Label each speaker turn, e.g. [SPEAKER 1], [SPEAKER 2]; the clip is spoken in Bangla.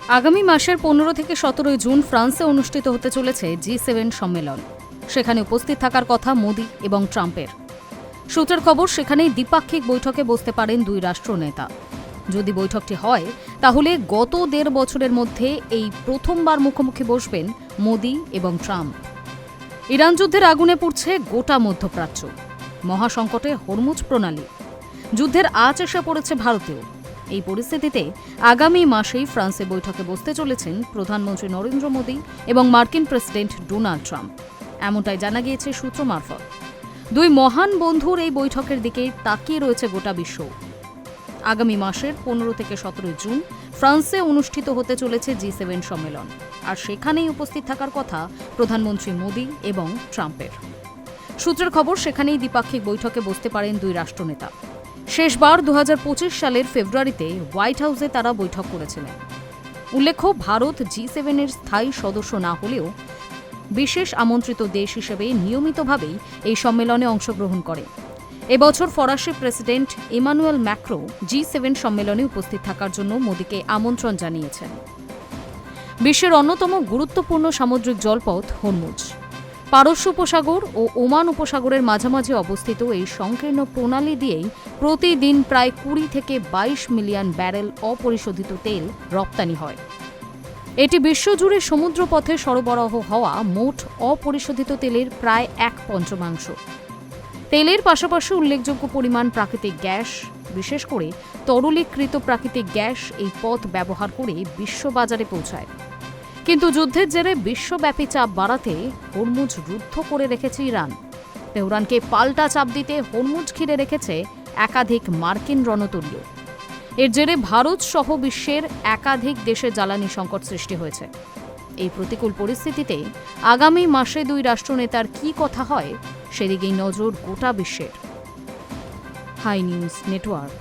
[SPEAKER 1] আগামী মাসের 15 থেকে 17 জুন ফ্রান্সে অনুষ্ঠিত হতে চলেছে G7 সম্মেলন। সেখানে উপস্থিত থাকার কথা মোদি এবং ট্রাম্পের। সূত্রের খবর, সেখানেই দ্বিপাক্ষিক বৈঠকে বসতে পারেন দুই রাষ্ট্রনেতা। যদি বৈঠকটি হয়, তাহলে গত 1.5 বছরের মধ্যে এই প্রথমবার মুখোমুখি বসবেন মোদি এবং ট্রাম্প। ইরান যুদ্ধের আগুনে পুড়ছে গোটা মধ্যপ্রাচ্য। মহাসংকটে হরমুজ প্রণালী। যুদ্ধের আঁচ এসে পড়েছে ভারতেও। এই পরিস্থিতিতে আগামী মাসেই ফ্রান্সে বৈঠকে বসতে চলেছেন প্রধানমন্ত্রী নরেন্দ্র মোদি এবং মার্কিন প্রেসিডেন্ট ডোনাল্ড ট্রাম্প, এমনটাই জানা গিয়েছে সূত্র মারফত। দুই মহান বন্ধুর এই বৈঠকের দিকে তাকিয়ে রয়েছে গোটা বিশ্ব। আগামী মাসের 15 থেকে 17 জুন ফ্রান্সে অনুষ্ঠিত হতে চলেছে G7 সম্মেলন, আর সেখানেই উপস্থিত থাকার কথা প্রধানমন্ত্রী মোদি এবং ট্রাম্পের। সূত্রের খবর, সেখানেই দ্বিপাক্ষিক বৈঠকে বসতে পারেন দুই রাষ্ট্রনেতা। শেষবার 2025 সালের ফেব্রুয়ারিতে হোয়াইট হাউসে তারা বৈঠক করেছিলেন। উল্লেখ্য, ভারত G7 এর স্থায়ী সদস্য না হলেও বিশেষ আমন্ত্রিত দেশ হিসেবে নিয়মিতভাবেই এই সম্মেলনে অংশগ্রহণ করে। এবছর ফরাসি প্রেসিডেন্ট ইমানুয়েল ম্যাক্রো G7 সম্মেলনে উপস্থিত থাকার জন্য মোদিকে আমন্ত্রণ জানিয়েছেন। বিশ্বের অন্যতম গুরুত্বপূর্ণ সামুদ্রিক জলপথ হরমুজ, পারস্য উপসাগর ও ওমান উপসাগরের মাঝামাঝি অবস্থিত এই সংকীর্ণ প্রণালী দিয়েই প্রতিদিন প্রায় 20 থেকে 22 মিলিয়ন ব্যারেল অপরিশোধিত তেল রপ্তানি হয়। এটি বিশ্বজুড়ে সমুদ্রপথে সরবরাহ হওয়া মোট অপরিশোধিত তেলের প্রায় 1/5। তেলের পাশাপাশি উল্লেখযোগ্য পরিমাণ প্রাকৃতিক গ্যাস, বিশেষ করে তরলীকৃত প্রাকৃতিক গ্যাস এই পথ ব্যবহার করে বিশ্ববাজারে পৌঁছায়। কিন্তু যুদ্ধের জেরে বিশ্বব্যাপী চাপ বাড়াতে হরমুজ রুদ্ধ করে রেখেছে ইরান। তেহরানকে পাল্টা চাপ দিতে হরমুজ ঘিরে রেখেছে একাধিক মার্কিন রণতরীয়। এর জেরে ভারত সহ বিশ্বের একাধিক দেশে জ্বালানি সংকট সৃষ্টি হয়েছে। এই প্রতিকূল পরিস্থিতিতে আগামী মাসে দুই রাষ্ট্রনেতার কী কথা হয়, সেদিকেই নজর গোটা বিশ্বের। Hi news network.